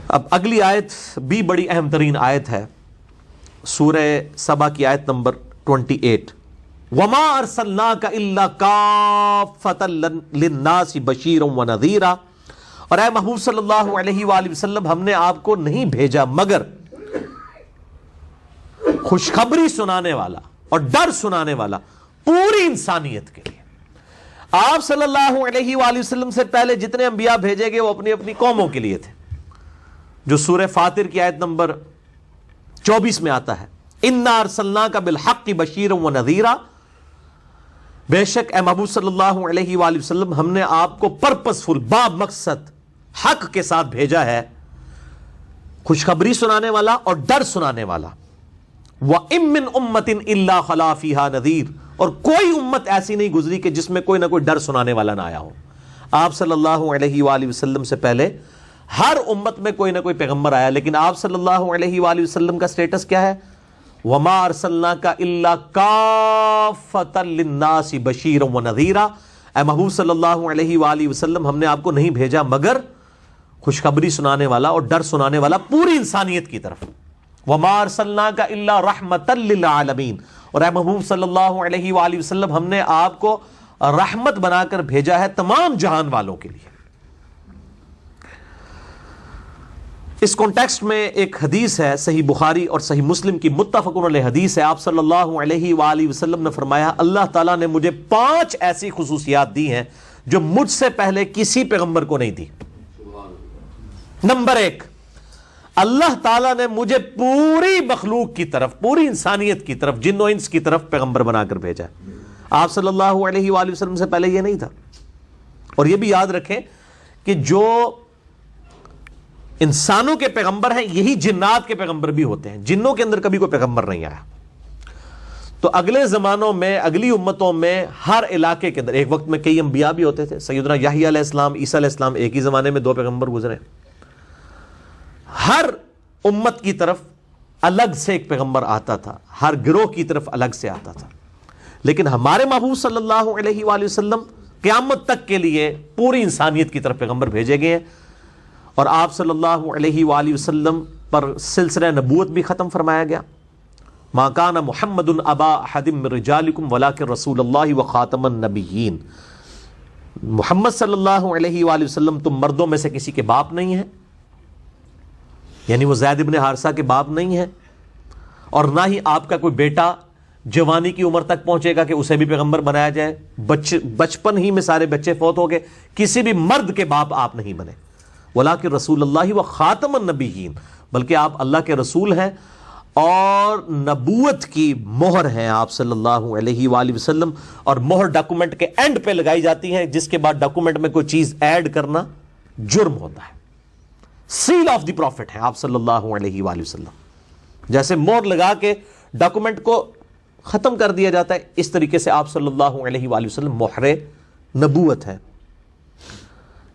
اب اگلی آیت بھی بڑی اہم ترین آیت ہے، سورہ سبا کی آیت نمبر 28، وما ارسلناک الا کافۃ للناس بشیرا ونذیرا، اور اے محبوب صلی اللہ علیہ وآلہ وسلم ہم نے آپ کو نہیں بھیجا مگر خوشخبری سنانے والا اور ڈر سنانے والا پوری انسانیت کے لیے۔ آپ صلی اللہ علیہ وآلہ وسلم سے پہلے جتنے انبیاء بھیجے گئے وہ اپنی اپنی قوموں کے لیے تھے، جو سورہ فاطر کی آیت نمبر 24 میں آتا ہے، انا ارسلناک بالحق بشیرا ونذیرا، بے شک اے محبوب صلی اللہ علیہ وآلہ وسلم ہم نے آپ کو پرپسفل با مقصد حق کے ساتھ بھیجا ہے، خوشخبری سنانے والا اور ڈر سنانے والا۔ وَإِن مِّنْ أُمَّةٍ إِلَّا خَلَا فِيهَا نَذِيرٌ، اور کوئی امت ایسی نہیں گزری کہ جس میں کوئی نہ کوئی ڈر سنانے والا نہ آیا ہو۔ آپ صلی اللہ علیہ وآلہ وسلم سے پہلے ہر امت میں کوئی نہ کوئی پیغمبر آیا، لیکن آپ صلی اللہ علیہ وآلہ وسلم کا سٹیٹس کیا ہے؟ وَمَا أَرْسَلْنَاكَ إِلَّا كَافَّةً لِلنَّاسِ بَشِيرًا وَنَذِيرًا، اے محبوب صلی اللہ علیہ وآلہ وسلم ہم نے آپ کو نہیں بھیجا مگر خوشخبری سنانے والا اور ڈر سنانے والا پوری انسانیت کی طرف۔ وَمَا أَرْسَلْنَاكَ إِلَّا رَحْمَةً لِلْعَالَمِينَ، اور اے محبوب صلی اللہ علیہ وآلہ وسلم ہم نے آپ کو رحمت بنا کر بھیجا ہے تمام جہان والوں کے لیے۔ اس کانٹیکسٹ میں ایک حدیث ہے، صحیح بخاری اور صحیح مسلم کی متفقن علیہ حدیث ہے، آپ صلی اللہ علیہ وآلہ وسلم نے فرمایا اللہ تعالیٰ نے مجھے 5 ایسی خصوصیات دی ہیں جو مجھ سے پہلے کسی پیغمبر کو نہیں دی۔ نمبر 1، اللہ تعالیٰ نے مجھے پوری مخلوق کی طرف، پوری انسانیت کی طرف، جن و انس کی طرف پیغمبر بنا کر بھیجا ہے۔ آپ صلی اللہ علیہ وآلہ وسلم سے پہلے یہ نہیں تھا۔ اور یہ بھی یاد رکھیں کہ جو انسانوں کے پیغمبر ہیں یہی جنات کے پیغمبر بھی ہوتے ہیں، جنوں کے اندر کبھی کوئی پیغمبر نہیں آیا۔ تو اگلے زمانوں میں، اگلی امتوں میں، ہر علاقے کے اندر ایک وقت میں کئی انبیاء بھی ہوتے تھے، سیدنا یحییٰ علیہ السلام، عیسیٰ علیہ السلام، ایک ہی زمانے میں 2 پیغمبر گزرے۔ ہر امت کی طرف الگ سے ایک پیغمبر آتا تھا، ہر گروہ کی طرف الگ سے آتا تھا، لیکن ہمارے محبوب صلی اللہ علیہ وآلہ وسلم قیامت تک کے لیے پوری انسانیت کی طرف پیغمبر بھیجے گئے ہیں، اور آپ صلی اللہ علیہ وآلہ وسلم پر سلسلہ نبوت بھی ختم فرمایا گیا۔ ما کان محمد ابا احد من رجالکم ولکن رسول اللہ وخاتم النبیین، محمد صلی اللہ علیہ وآلہ وسلم تم مردوں میں سے کسی کے باپ نہیں ہیں، یعنی وہ زید ابن حارثہ کے باپ نہیں ہیں، اور نہ ہی آپ کا کوئی بیٹا جوانی کی عمر تک پہنچے گا کہ اسے بھی پیغمبر بنایا جائے۔ بچپن ہی میں سارے بچے فوت ہو گئے، کسی بھی مرد کے باپ آپ نہیں بنے۔ وَلَٰكِن رسول اللہ وخاتم النبیین، بلکہ آپ اللہ کے رسول ہیں اور نبوت کی مہر ہیں آپ صلی اللہ علیہ وآلہ وسلم، اور مہر ڈاکومنٹ کے اینڈ پہ لگائی جاتی ہے، جس کے بعد ڈاکومنٹ میں کوئی چیز ایڈ کرنا جرم ہوتا ہے۔ سیل آف دی پروفٹ ہے آپ صلی اللہ علیہ وآلہ وسلم، جیسے مہر لگا کے ڈاکومنٹ کو ختم کر دیا جاتا ہے، اس طریقے سے آپ صلی اللہ علیہ وآلہ وسلم مہر نبوت ہے۔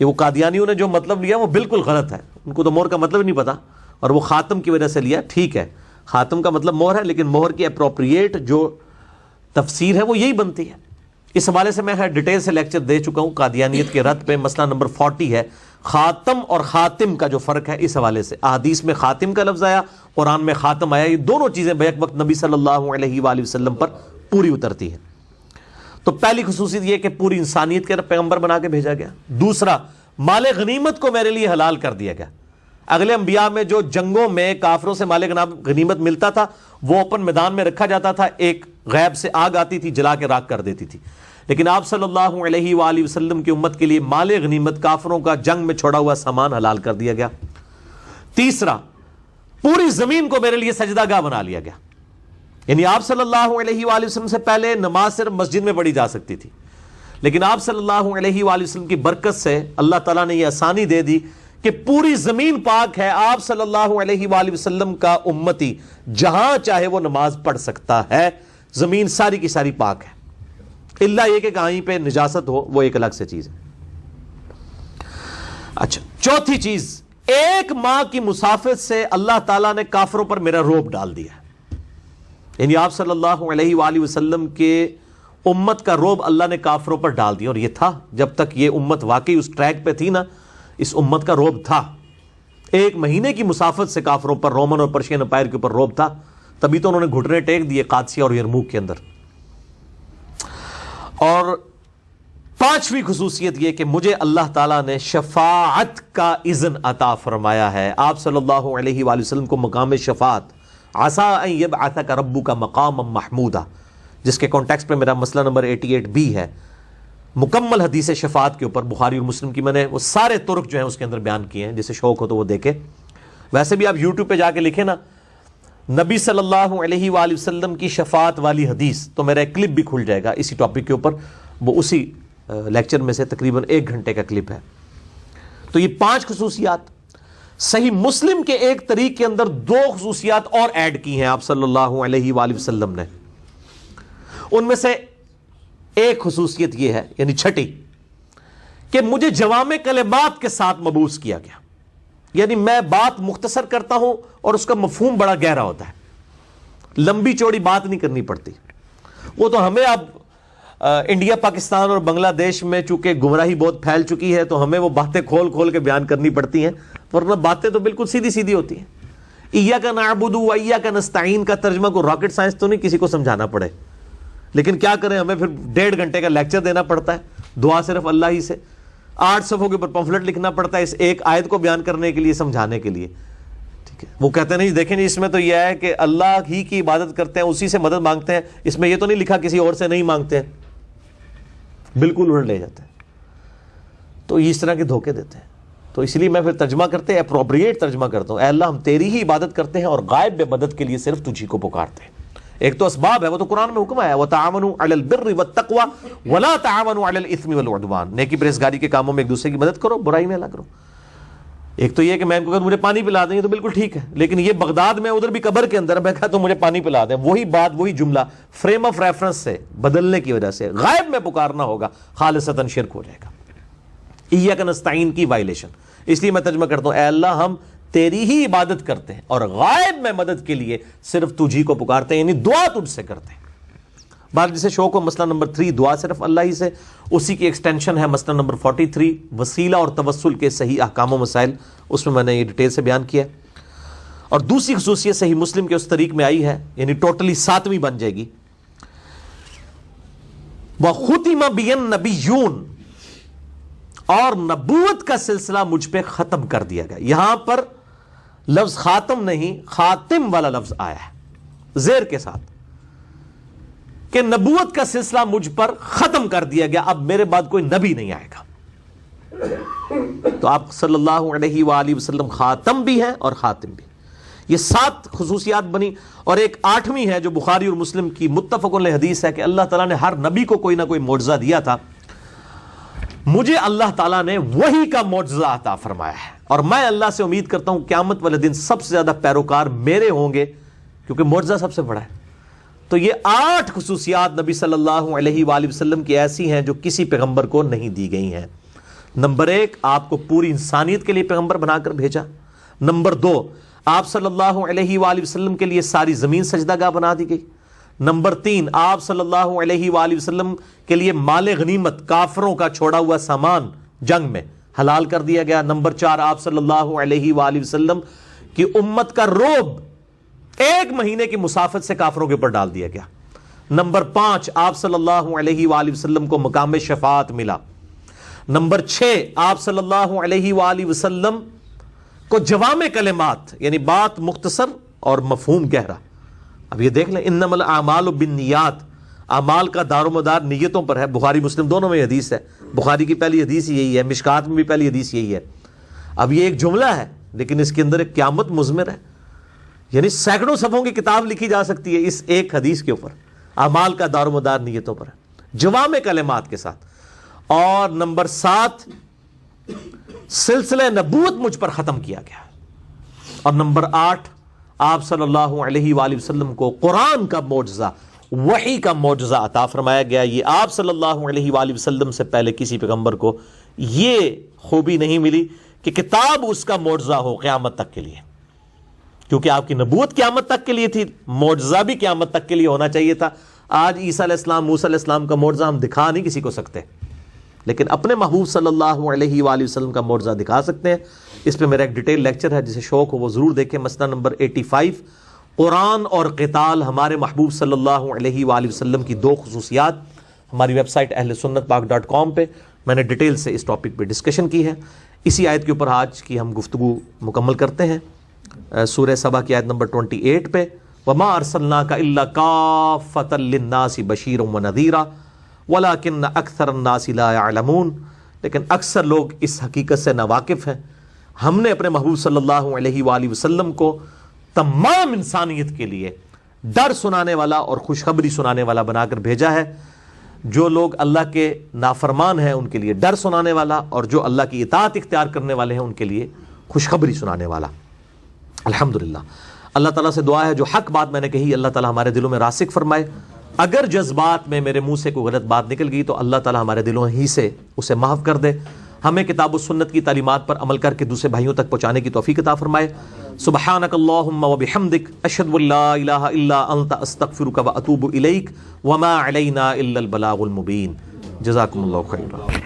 یہ وہ قادیانیوں نے جو مطلب لیا وہ بالکل غلط ہے، ان کو تو مہر کا مطلب نہیں پتا، اور وہ خاتم کی وجہ سے لیا۔ ٹھیک ہے، خاتم کا مطلب مہر ہے، لیکن مہر کی اپروپریٹ جو تفسیر ہے وہ یہی بنتی ہے۔ اس حوالے سے میں ڈیٹیل سے لیکچر دے چکا ہوں قادیانیت کے رد پہ، مسئلہ نمبر 40 ہے، خاتم اور خاتم کا جو فرق ہے۔ اس حوالے سے احادیث میں خاتم کا لفظ آیا، قرآن میں خاتم آیا، یہ دونوں چیزیں بیک وقت نبی صلی اللہ علیہ وآلہ وسلم پر پوری اترتی ہیں۔ تو پہلی خصوصیت یہ کہ پوری انسانیت کے پیغمبر بنا کے بھیجا گیا۔ دوسرا، مال غنیمت کو میرے لیے حلال کر دیا گیا۔ اگلے انبیاء میں جو جنگوں میں کافروں سے مال غنیمت ملتا تھا وہ اوپن میدان میں رکھا جاتا تھا، ایک غیب سے آگ آتی تھی جلا کے راکھ کر دیتی تھی، لیکن آپ صلی اللہ علیہ وآلہ وسلم کی امت کے لیے مال غنیمت، کافروں کا جنگ میں چھوڑا ہوا سامان حلال کر دیا گیا۔ تیسرا، پوری زمین کو میرے لیے سجدہ گاہ بنا لیا گیا، یعنی آپ صلی اللہ علیہ وآلہ وسلم سے پہلے نماز صرف مسجد میں پڑھی جا سکتی تھی، لیکن آپ صلی اللہ علیہ وآلہ وسلم کی برکت سے اللہ تعالیٰ نے یہ آسانی دے دی کہ پوری زمین پاک ہے، آپ صلی اللہ علیہ وآلہ وسلم کا امتی جہاں چاہے وہ نماز پڑھ سکتا ہے، زمین ساری کی ساری پاک ہے، اللہ یہ کہ کہیں پہ نجاست ہو وہ ایک الگ سے چیز ہے۔ اچھا، چوتھی چیز، 1 ماہ کی مسافت سے اللہ تعالیٰ نے کافروں پر میرا رعب ڈال دیا، یعنی آپ صلی اللہ علیہ وآلہ وسلم کے امت کا رعب اللہ نے کافروں پر ڈال دیا، اور یہ تھا جب تک یہ امت واقعی اس ٹریک پہ تھی نا، اس امت کا رعب تھا۔ 1 مہینے کی مسافت سے کافروں پر، رومن اور پرشین امپائر کے اوپر روب تھا، تبھی تو انہوں نے گھٹنے ٹیک دیے قادسیہ اور یرموک کے اندر۔ اور 5ویں خصوصیت یہ کہ مجھے اللہ تعالیٰ نے شفاعت کا اذن عطا فرمایا ہے۔ آپ صلی اللہ علیہ وآلہ وسلم کو مقام شفاعت، عسیٰ ان یبعثک ربک مقاما محمودا، جس کے کانٹیکسٹ پہ میرا مسئلہ نمبر 88B ہے، مکمل حدیث شفاعت کے اوپر بخاری اور مسلم کی میں نے وہ سارے طرق جو ہیں اس کے اندر بیان کیے ہیں، جسے شوق ہو تو وہ دیکھے۔ ویسے بھی آپ یوٹیوب پہ جا کے لکھیں نا نبی صلی اللہ علیہ وآلہ وسلم کی شفاعت والی حدیث، تو میرا ایک کلپ بھی کھل جائے گا اسی ٹاپک کے اوپر، وہ اسی لیکچر میں سے تقریباً 1 گھنٹے کا کلپ ہے۔ تو یہ 5 خصوصیات، صحیح مسلم کے ایک طریق کے اندر 2 خصوصیات اور ایڈ کی ہیں آپ صلی اللہ علیہ وآلہ وسلم نے۔ ان میں سے ایک خصوصیت یہ ہے، یعنی 6ٹھی، کہ مجھے جوامع کلمات کے ساتھ مبعوث کیا گیا، یعنی میں بات مختصر کرتا ہوں اور اس کا مفہوم بڑا گہرا ہوتا ہے، لمبی چوڑی بات نہیں کرنی پڑتی۔ وہ تو ہمیں اب انڈیا، پاکستان اور بنگلہ دیش میں چونکہ گمراہی بہت پھیل چکی ہے تو ہمیں وہ باتیں کھول کھول کے بیان کرنی پڑتی ہیں، ورنہ باتیں تو بالکل سیدھی سیدھی ہوتی ہیں۔ ایاک نعبد و ایاک نستعین کا ترجمہ کو راکٹ سائنس تو نہیں کسی کو سمجھانا پڑے، لیکن کیا کریں، ہمیں پھر 1.5 گھنٹے کا لیکچر دینا پڑتا ہے، دعا صرف اللہ ہی سے، 8 صفحوں کے اوپر پمفلٹ لکھنا پڑتا ہے اس ایک آیت کو بیان کرنے کے لیے، سمجھانے کے لیے۔ ٹھیک ہے، وہ کہتے ہیں نہیں دیکھیں جی، اس میں تو یہ ہے کہ اللہ ہی کی عبادت کرتے ہیں، اسی سے مدد مانگتے ہیں، اس میں یہ تو نہیں لکھا کسی اور سے نہیں مانگتے ہیں، بالکل الٹ لے جاتے ہیں۔ تو اس طرح کے دھوکے دیتے ہیں، تو اس لیے میں پھر ترجمہ کرتے اپروپریٹ ترجمہ کرتا ہوں، اے اللہ ہم تیری ہی عبادت کرتے ہیں اور غائب میں مدد کے لیے صرف تجھی کو پکارتے ہیں۔ ایک تو اسباب ہے، وہ تو قرآن میں حکم آیا وَتَعَاوَنُوا عَلَى الْبِرِّ وَالتَّقْوَى وَلَا تَعَاوَنُوا عَلَى الْإِثْمِ وَالْعُدْوَانِ، نیکی پرہیزگاری کے کاموں میں ایک دوسرے کی مدد کرو، برائی میں نہ کرو۔ ایک تو یہ کہ میں ان کو کہتا مجھے پانی پلا دیں، یہ تو بالکل ٹھیک ہے، لیکن یہ بغداد میں ادھر بھی قبر کے اندر میں کہتا ہوں مجھے پانی پلا دیں، وہی بات وہی جملہ فریم آف ریفرنس سے بدلنے کی وجہ سے غائب میں پکارنا ہوگا، خالصتاً شرک ہو جائے گا، ایاک نستعین کی وائلیشن۔ اس لیے میں ترجمہ کرتا ہوں، اے اللہ ہم تیری ہی عبادت کرتے ہیں اور غائب میں مدد کے لیے صرف تجھی کو پکارتے ہیں، یعنی دعا تجھ سے کرتے ہیں۔ بات جسے شوق ہو، مسئلہ نمبر 3 دعا صرف اللہ ہی سے، اسی کی ایکسٹینشن ہے مسئلہ نمبر 43 وسیلہ اور توسل کے صحیح احکام و مسائل، اس میں نے یہ ڈیٹیل سے بیان کیا ہے۔ اور دوسری خصوصیت صحیح مسلم کے اس طریق میں آئی ہے، یعنی ٹوٹلی 7ویں بن جائے گی، وَخُتِمَ بِيَ النَّبِيُّونَ، اور نبوت کا سلسلہ مجھ پہ ختم کر دیا گیا۔ یہاں پر لفظ خاتم نہیں، خاتم والا لفظ آیا ہے زیر کے ساتھ، کہ نبوت کا سلسلہ مجھ پر ختم کر دیا گیا، اب میرے بعد کوئی نبی نہیں آئے گا۔ تو آپ صلی اللہ علیہ وآلہ وسلم خاتم بھی ہیں اور خاتم بھی۔ یہ 7 خصوصیات بنی، اور ایک 8ویں ہے جو بخاری اور مسلم کی متفق علیہ حدیث ہے کہ اللہ تعالیٰ نے ہر نبی کو کوئی نہ کوئی معجزہ دیا تھا، مجھے اللہ تعالیٰ نے وہی کا معجزہ عطا فرمایا ہے، اور میں اللہ سے امید کرتا ہوں قیامت والے دن سب سے زیادہ پیروکار میرے ہوں گے، کیونکہ معجزہ سب سے بڑا ہے۔ تو یہ 8 خصوصیات نبی صلی اللہ علیہ وآلہ وسلم کی ایسی ہیں جو کسی پیغمبر کو نہیں دی گئی ہیں۔ نمبر 1، آپ کو پوری انسانیت کے لیے پیغمبر بنا کر بھیجا۔ نمبر 2، آپ صلی اللہ علیہ وآلہ وسلم کے لیے ساری زمین سجدہ گاہ بنا دی گئی۔ نمبر 3، آپ صلی اللہ علیہ وآلہ وسلم کے لیے مال غنیمت، کافروں کا چھوڑا ہوا سامان جنگ میں حلال کر دیا گیا۔ نمبر 4، آپ صلی اللہ علیہ وآلہ وسلم کی امت کا روب 1 مہینے کی مسافت سے کافروں کے اوپر ڈال دیا گیا۔ نمبر 5، آپ صلی اللہ علیہ وآلہ وسلم کو مقام شفاعت ملا۔ نمبر 6، آپ صلی اللہ علیہ وآلہ وسلم کو جوامع کلمات، یعنی بات مختصر اور مفہوم گہرا۔ اب یہ دیکھ لیں، انما الاعمال بالنیات، اعمال کا دار و مدار نیتوں پر ہے۔ بخاری مسلم دونوں میں حدیث ہے، بخاری کی پہلی حدیث یہی ہے، مشکات میں بھی پہلی حدیث یہی ہے۔ اب یہ ایک جملہ ہے لیکن اس کے اندر ایک قیامت مضمر ہے، یعنی سینکڑوں صفحوں کی کتاب لکھی جا سکتی ہے اس ایک حدیث کے اوپر۔ اعمال کا دار و مدار نیتوں پر ہے، جوامع کلمات کے ساتھ۔ اور نمبر 7، سلسلہ نبوت مجھ پر ختم کیا گیا۔ اور نمبر 8، آپ صلی اللہ علیہ وآلہ وسلم کو قرآن کا معجزہ، وحی کا معجزہ عطا فرمایا گیا۔ یہ آپ صلی اللہ علیہ وآلہ وسلم سے پہلے کسی پیغمبر کو یہ خوبی نہیں ملی کہ کتاب اس کا معجزہ ہو قیامت تک کے لیے، کیونکہ آپ کی نبوت قیامت تک کے لیے تھی، معجزہ بھی قیامت تک کے لیے ہونا چاہیے تھا۔ آج عیسیٰ علیہ السلام، موسیٰ علیہ السلام کا معجزہ ہم دکھا نہیں کسی کو سکتے، لیکن اپنے محبوب صلی اللہ علیہ وآلہ وسلم کا معجزہ دکھا سکتے ہیں. اس پہ میرا ایک ڈیٹیل لیکچر ہے، جسے شوق ہو وہ ضرور دیکھیں. مسئلہ نمبر 85، قرآن اور قتال، ہمارے محبوب صلی اللہ علیہ وآلہ وسلم کی دو خصوصیات. ہماری ویب سائٹ اہلسنتپاک.com پہ میں نے ڈیٹیل سے اس ٹاپک پہ ڈسکشن کی ہے. اسی آیت کے اوپر آج کی ہم گفتگو مکمل کرتے ہیں. سورہ سبا کی آیت نمبر 28 پہ، وَمَا أَرْسَلْنَاكَ إِلَّا كَافَّةً لِلنَّاسِ بَشِيرًا وَنَذِيرًا وَلَكِنَّ أَكْثَرَ النَّاسِ لَا يَعْلَمُونَ. لیکن اکثر لوگ اس حقیقت سے ناواقف ہیں. ہم نے اپنے محبوب صلی اللہ علیہ وآلہ وسلم کو تمام انسانیت کے لیے ڈر سنانے والا اور خوشخبری سنانے والا بنا کر بھیجا ہے. جو لوگ اللہ کے نافرمان ہیں ان کے لیے ڈر سنانے والا، اور جو اللہ کی اطاعت اختیار کرنے والے ہیں ان کے لیے خوشخبری سنانے والا. الحمدللہ. اللہ تعالیٰ سے دعا ہے جو حق بات میں نے کہی اللہ تعالیٰ ہمارے دلوں میں راسخ فرمائے. اگر جذبات میں میرے منہ سے کوئی غلط بات نکل گئی تو اللہ تعالیٰ ہمارے دلوں ہی سے اسے معاف کر دے. ہمیں کتاب و سنت کی تعلیمات پر عمل کر کے دوسرے بھائیوں تک پہنچانے کی توفیق عطا فرمائے. سبحانک اللہم و بحمدک، اشہد ان لا الہ الا انت، استغفرک و اتوب الیک، وما علینا الا البلاغ المبین. جزاکم اللہ خیرا.